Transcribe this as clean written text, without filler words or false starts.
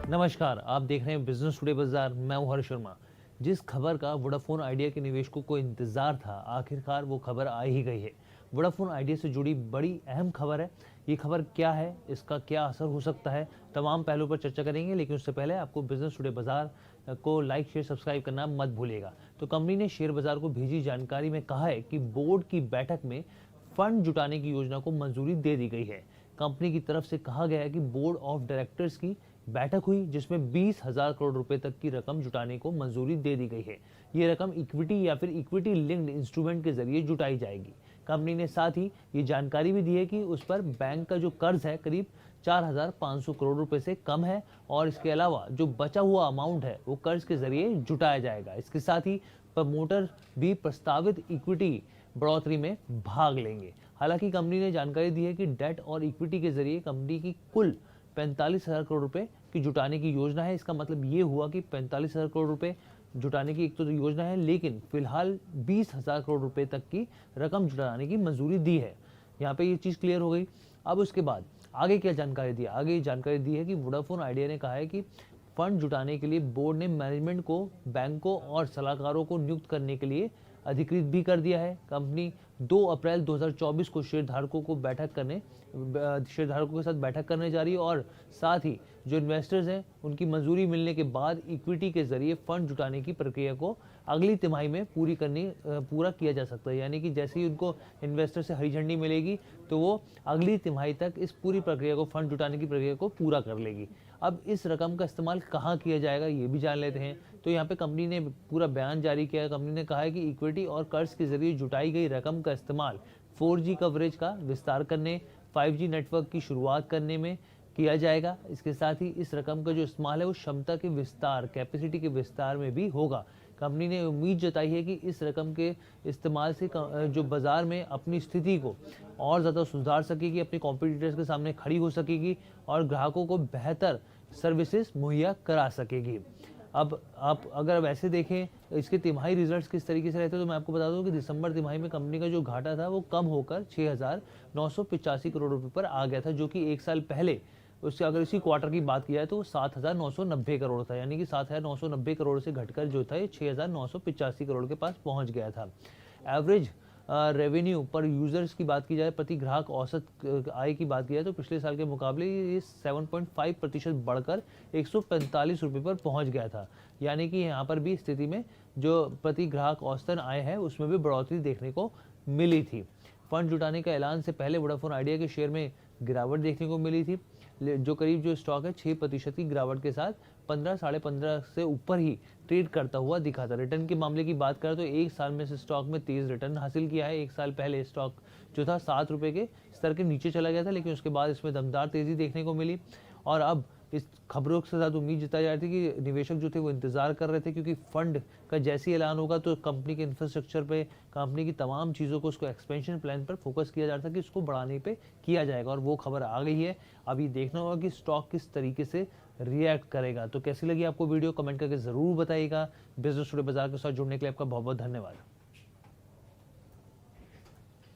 नमस्कार, आप देख रहे हैं बिजनेस टुडे बाजार। मैं हूं हर्ष शर्मा। जिस खबर का वोडाफोन आइडिया के निवेशकों को इंतजार था, आखिरकार वो खबर आ ही गई है। वोडाफोन आइडिया से जुड़ी बड़ी अहम खबर है। ये खबर क्या है, इसका क्या असर हो सकता है, तमाम पहलुओं पर चर्चा करेंगे। लेकिन उससे पहले आपको बिजनेस टुडे बाजार को लाइक शेयर सब्सक्राइब करना मत भूलिएगा। तो कंपनी ने शेयर बाजार को भेजी जानकारी में कहा है कि बोर्ड की बैठक में फंड जुटाने की योजना को मंजूरी दे दी गई है। कंपनी की तरफ से कहा गया है कि बोर्ड ऑफ डायरेक्टर्स की बैठक हुई, जिसमें 20,000 करोड़ रुपए तक की रकम जुटाने को मंजूरी दे दी गई है। ये रकम इक्विटी या फिर इक्विटी लिंक्ड इंस्ट्रूमेंट के जरिए जुटाई जाएगी। कंपनी ने साथ ही ये जानकारी भी दी है कि उस पर बैंक का जो कर्ज है करीब 4,500 करोड़ रुपए से कम है, और इसके अलावा जो बचा हुआ अमाउंट है वो कर्ज के जरिए जुटाया जाएगा। इसके साथ ही प्रमोटर भी प्रस्तावित इक्विटी बढ़ोतरी में भाग लेंगे। हालांकि कंपनी ने जानकारी दी है कि डेट और इक्विटी के जरिए कंपनी की कुल 45,000 करोड़ रुपए की जुटाने की योजना है। इसका मतलब ये हुआ कि 45,000 करोड़ रुपए जुटाने की एक तो योजना है, लेकिन फिलहाल 20,000 करोड़ रुपए तक की रकम जुटाने की मंजूरी दी है। यहाँ पे ये चीज़ क्लियर हो गई। अब उसके बाद आगे क्या जानकारी दी? आगे जानकारी दी है कि वोडाफोन आइडिया ने कहा है कि फंड जुटाने के लिए बोर्ड ने मैनेजमेंट को बैंकों और सलाहकारों को नियुक्त करने के लिए अधिकृत भी कर दिया है। कंपनी 2 अप्रैल 2024 को शेयरधारकों के साथ बैठक करने जा रही है, और साथ ही जो इन्वेस्टर्स हैं उनकी मंजूरी मिलने के बाद इक्विटी के जरिए फंड जुटाने की प्रक्रिया को अगली तिमाही में पूरा किया जा सकता है। यानी कि जैसे ही उनको इन्वेस्टर से हरी झंडी मिलेगी तो वो अगली तिमाही तक इस पूरी प्रक्रिया को, फंड जुटाने की प्रक्रिया को पूरा कर लेगी। अब इस रकम का इस्तेमाल कहाँ किया जाएगा ये भी जान लेते हैं। तो यहाँ पे कंपनी ने पूरा बयान जारी किया है। कंपनी ने कहा है कि इक्विटी और कर्ज के जरिए जुटाई गई रकम का इस्तेमाल 4G कवरेज का विस्तार करने, 5G नेटवर्क की शुरुआत करने में किया जाएगा। इसके साथ ही इस रकम का जो इस्तेमाल है वो क्षमता के विस्तार, कैपेसिटी के विस्तार में भी होगा। कंपनी ने उम्मीद जताई है कि इस रकम के इस्तेमाल से जो बाजार में अपनी स्थिति को और ज़्यादा सुधार सकेगी, अपने कॉम्पिटिटर्स के सामने खड़ी हो सकेगी और ग्राहकों को बेहतर सर्विसेज मुहैया करा सकेगी। अब आप अगर वैसे देखें इसके तिमाही रिजल्ट्स किस तरीके से रहते हैं, तो मैं आपको बता दूं कि दिसंबर तिमाही में कंपनी का जो घाटा था वो कम होकर 6,985 करोड़ रुपए पर आ गया था, जो कि एक साल पहले उससे अगर इसी क्वार्टर की बात की जाए तो वो 7,990 करोड़ था। यानी कि 7,990 करोड़ से घटकर जो था ये 6,985 करोड़ के पास पहुंच गया था। एवरेज रेवेन्यू पर यूजर्स की बात की जाए, प्रति ग्राहक औसत आय की बात की जाए, तो पिछले साल के मुकाबले ये 7.5% बढ़कर 145 रुपये पर पहुंच गया था। यानी कि यहाँ पर भी स्थिति में जो प्रति ग्राहक औसतन आय है उसमें भी बढ़ोतरी देखने को मिली थी। फंड जुटाने का ऐलान से पहले वोडाफोन आइडिया के शेयर में गिरावट देखने को मिली थी, जो करीब जो स्टॉक है 6% की गिरावट के साथ 15 साढ़े 15 से ऊपर ही ट्रेड करता हुआ दिखा था। रिटर्न के मामले की बात करें तो एक साल में से स्टॉक में तेज रिटर्न हासिल किया है। एक साल पहले स्टॉक जो था 7 रुपये के स्तर के नीचे चला गया था, लेकिन उसके बाद इसमें दमदार तेजी देखने को मिली। और अब इस खबरों के साथ उम्मीद जताई जा रही थी कि निवेशक जो थे वो इंतजार कर रहे थे, क्योंकि फंड का जैसे ही ऐलान होगा तो कंपनी के इंफ्रास्ट्रक्चर पे, कंपनी की तमाम चीज़ों को, उसको एक्सपेंशन प्लान पर फोकस किया जा रहा था कि उसको बढ़ाने पे किया जाएगा, और वो खबर आ गई है। अभी देखना होगा कि स्टॉक किस तरीके से रिएक्ट करेगा। तो कैसी लगी आपको वीडियो, कमेंट करके ज़रूर बताइएगा। बिजनेस टुडे बाजार के साथ जुड़ने के लिए आपका बहुत बहुत धन्यवाद।